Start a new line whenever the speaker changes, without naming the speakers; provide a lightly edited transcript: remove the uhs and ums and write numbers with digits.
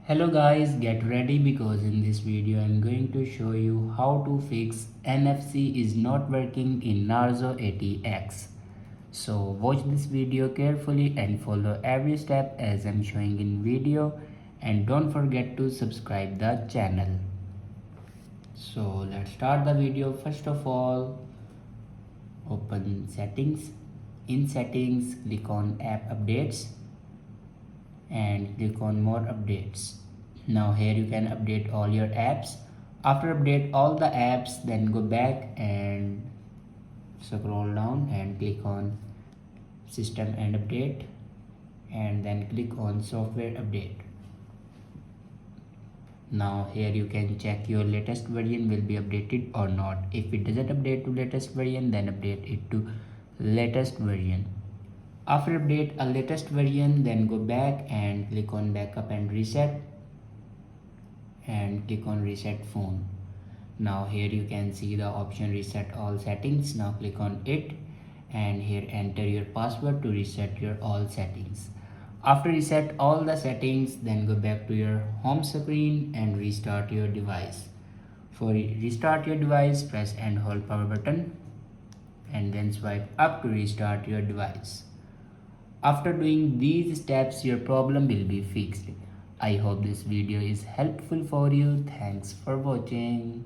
Hello guys, get ready because in this video I'm going to show you how to fix NFC is not working in Narzo 80x. So watch this video carefully and follow every step as I'm showing in video, and don't forget to subscribe the channel. So let's start the video. First of all, open settings. In settings, click on app updates and click on more updates. Now here you can update all your apps. After update all the apps, then go back and scroll down and click on system and update, and then click on software update. Now here you can check your latest version will be updated or not. If it doesn't update to latest version, then update it to latest version. After update a latest version, then go back and click on backup and reset, and click on reset phone. Now here you can see the option reset all settings. Now click on it, and here enter your password to reset your all settings. After reset all the settings, then go back to your home screen and restart your device. For restart your device, press and hold power button and then swipe up to restart your device. After doing these steps, your problem will be fixed. I hope this video is helpful for you. Thanks for watching.